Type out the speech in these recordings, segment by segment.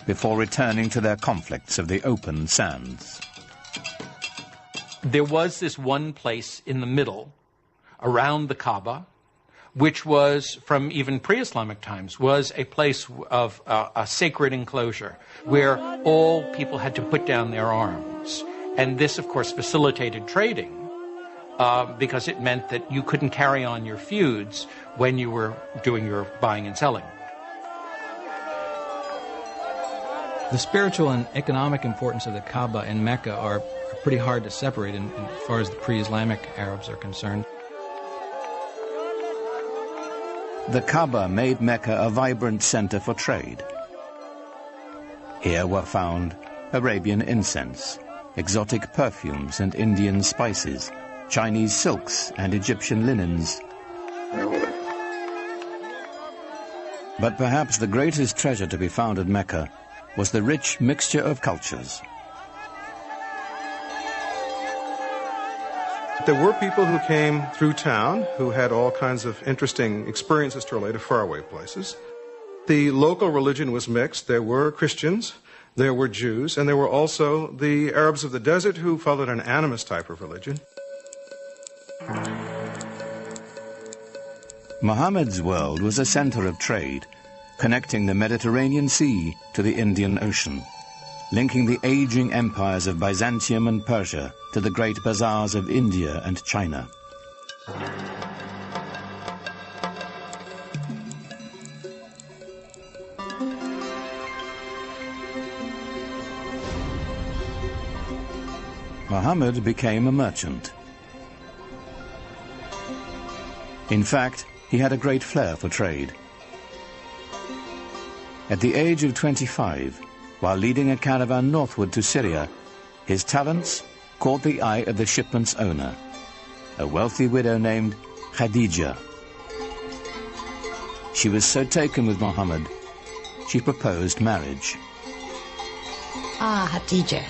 before returning to their conflicts of the open sands. There was this one place in the middle, around the Kaaba, which was, from even pre-Islamic times, was a place of a sacred enclosure where all people had to put down their arms. And this, of course, facilitated trading because it meant that you couldn't carry on your feuds when you were doing your buying and selling. The spiritual and economic importance of the Kaaba and Mecca are pretty hard to separate as far as the pre-Islamic Arabs are concerned. The Kaaba made Mecca a vibrant center for trade. Here were found Arabian incense, exotic perfumes and Indian spices, Chinese silks and Egyptian linens. But perhaps the greatest treasure to be found at Mecca was the rich mixture of cultures. There were people who came through town who had all kinds of interesting experiences to relate to faraway places. The local religion was mixed. There were Christians, there were Jews, and there were also the Arabs of the desert who followed an animist type of religion. Muhammad's world was a center of trade, connecting the Mediterranean Sea to the Indian Ocean, linking the aging empires of Byzantium and Persia to the great bazaars of India and China. Muhammad became a merchant. In fact, he had a great flair for trade. At the age of 25, while leading a caravan northward to Syria, his talents caught the eye of the shipment's owner, a wealthy widow named Khadija. She was so taken with Muhammad, she proposed marriage. Khadija.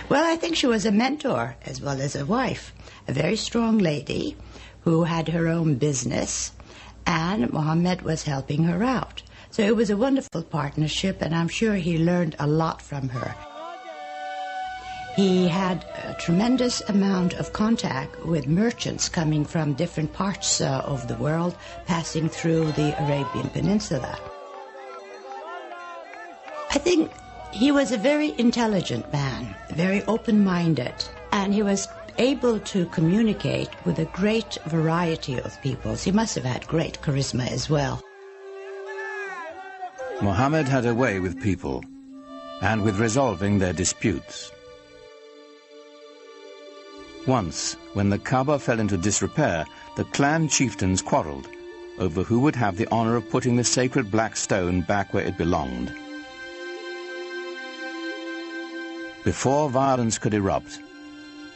Well, I think she was a mentor as well as a wife, a very strong lady who had her own business, and Muhammad was helping her out. So it was a wonderful partnership, and I'm sure he learned a lot from her. He had a tremendous amount of contact with merchants coming from different parts of the world, passing through the Arabian Peninsula. I think he was a very intelligent man, very open-minded, and he was able to communicate with a great variety of peoples. He must have had great charisma as well. Muhammad had a way with people and with resolving their disputes. Once, when the Kaaba fell into disrepair, the clan chieftains quarreled over who would have the honor of putting the sacred black stone back where it belonged. Before violence could erupt,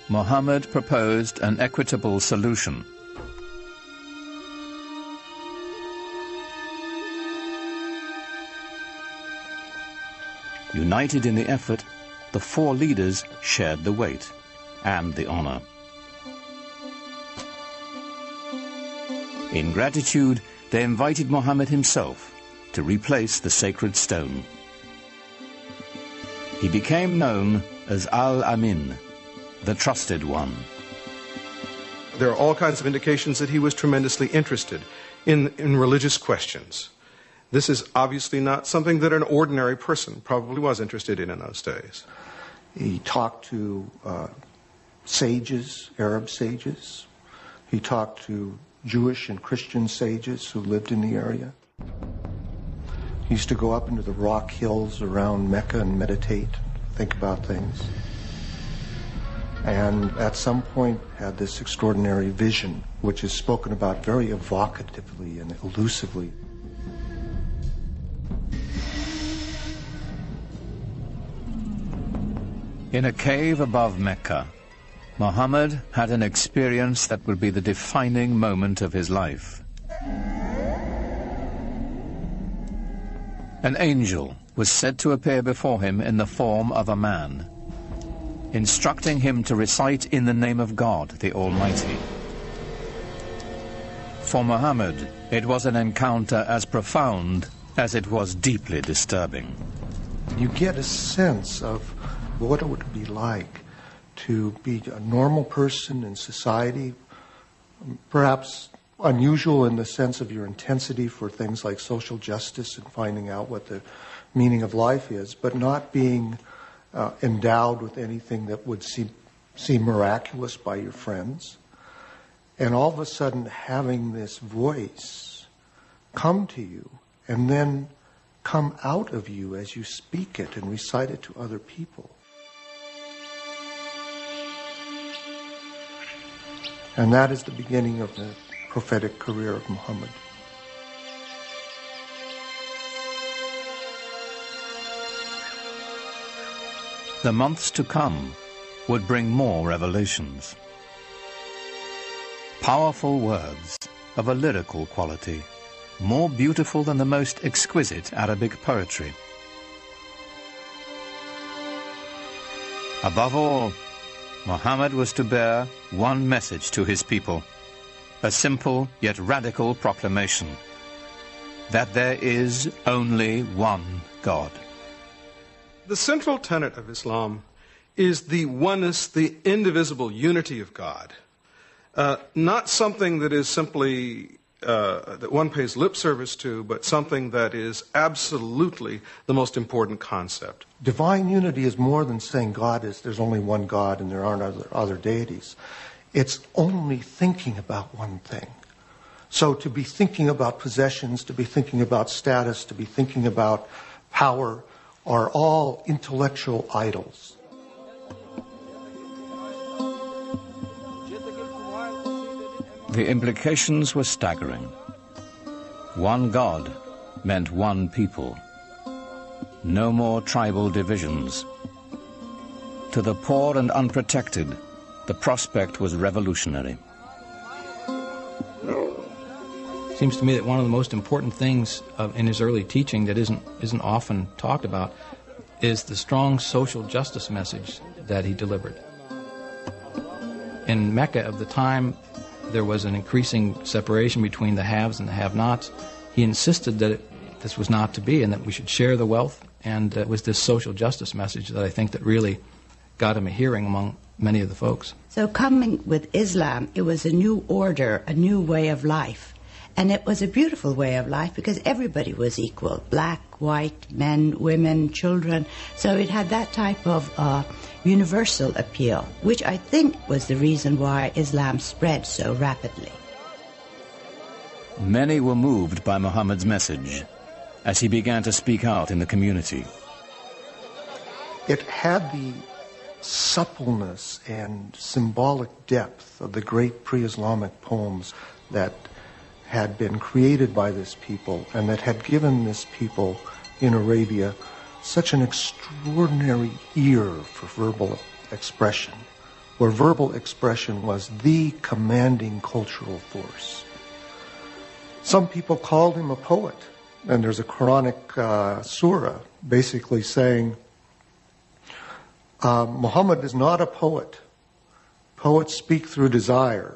Muhammad proposed an equitable solution. United in the effort, the four leaders shared the weight and the honor. In gratitude, they invited Muhammad himself to replace the sacred stone. He became known as Al-Amin, the trusted one. There are all kinds of indications that he was tremendously interested in religious questions. This is obviously not something that an ordinary person probably was interested in those days. He talked to sages, Arab sages. He talked to Jewish and Christian sages who lived in the area. He used to go up into the rock hills around Mecca and meditate, think about things. And at some point had this extraordinary vision, which is spoken about very evocatively and elusively. In a cave above Mecca, Muhammad had an experience that would be the defining moment of his life. An angel was said to appear before him in the form of a man, instructing him to recite in the name of God, the Almighty. For Muhammad, it was an encounter as profound as it was deeply disturbing. You get a sense of what it would be like to be a normal person in society, perhaps unusual in the sense of your intensity for things like social justice and finding out what the meaning of life is, but not being endowed with anything that would seem miraculous by your friends. And all of a sudden having this voice come to you and then come out of you as you speak it and recite it to other people. And that is the beginning of the prophetic career of Muhammad. The months to come would bring more revelations. Powerful words of a lyrical quality, more beautiful than the most exquisite Arabic poetry. Above all, Muhammad was to bear one message to his people, a simple yet radical proclamation, that there is only one God. The central tenet of Islam is the oneness, the indivisible unity of God. Not something that is simply that one pays lip service to, but something that is absolutely the most important concept. Divine unity is more than saying there's only one God and there aren't other deities. It's only thinking about one thing. So to be thinking about possessions, to be thinking about status, to be thinking about power are all intellectual idols. The implications were staggering. One God meant one people. No more tribal divisions. To the poor and unprotected, the prospect was revolutionary. It seems to me that one of the most important things in his early teaching that isn't often talked about is the strong social justice message that he delivered. In Mecca of the time, there was an increasing separation between the haves and the have-nots. He insisted that this was not to be and that we should share the wealth, and it was this social justice message that I think that really got him a hearing among many of the folks. So coming with Islam, it was a new order, a new way of life. And it was a beautiful way of life because everybody was equal, black, white, men, women, children. So it had that type of universal appeal, which I think was the reason why Islam spread so rapidly. Many were moved by Muhammad's message as he began to speak out in the community. It had the suppleness and symbolic depth of the great pre-Islamic poems that had been created by this people and that had given this people in Arabia such an extraordinary ear for verbal expression, where verbal expression was the commanding cultural force. Some people called him a poet, and there's a Quranic surah basically saying, Muhammad is not a poet. Poets speak through desire.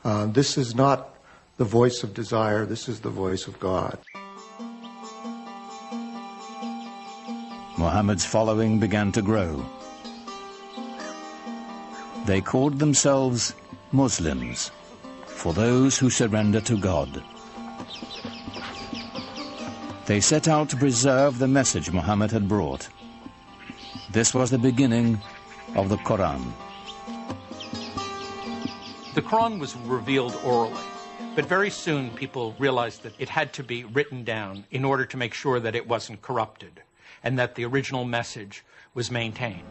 This is not the voice of desire, this is the voice of God. Muhammad's following began to grow. They called themselves Muslims, for those who surrender to God. They set out to preserve the message Muhammad had brought. This was the beginning of the Quran. The Quran was revealed orally. But very soon people realized that it had to be written down in order to make sure that it wasn't corrupted and that the original message was maintained.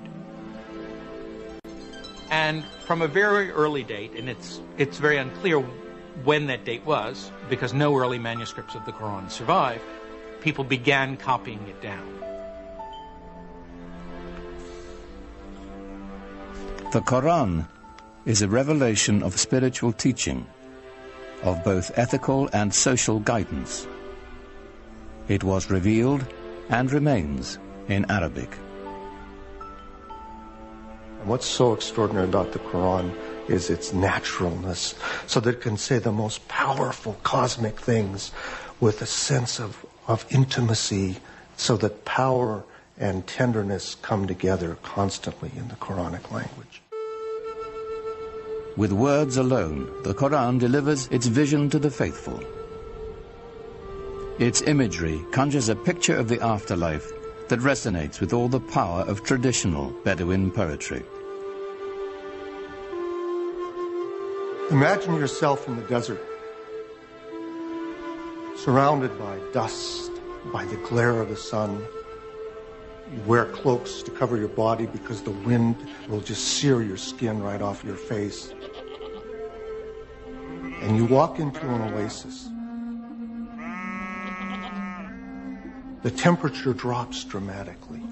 And from a very early date, and it's very unclear when that date was, because no early manuscripts of the Quran survive, people began copying it down. The Quran is a revelation of spiritual teaching, of both ethical and social guidance. It was revealed and remains in Arabic. And what's so extraordinary about the Quran is its naturalness, so that it can say the most powerful cosmic things with a sense of intimacy, so that power and tenderness come together constantly in the Quranic language. With words alone, the Quran delivers its vision to the faithful. Its imagery conjures a picture of the afterlife that resonates with all the power of traditional Bedouin poetry. Imagine yourself in the desert, surrounded by dust, by the glare of the sun. You wear cloaks to cover your body because the wind will just sear your skin right off your face. And you walk into an oasis. The temperature drops dramatically.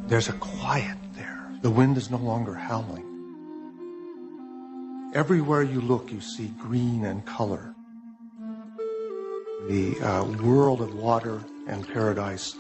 There's a quiet there. The wind is no longer howling. Everywhere you look, you see green and color. The world of water and paradise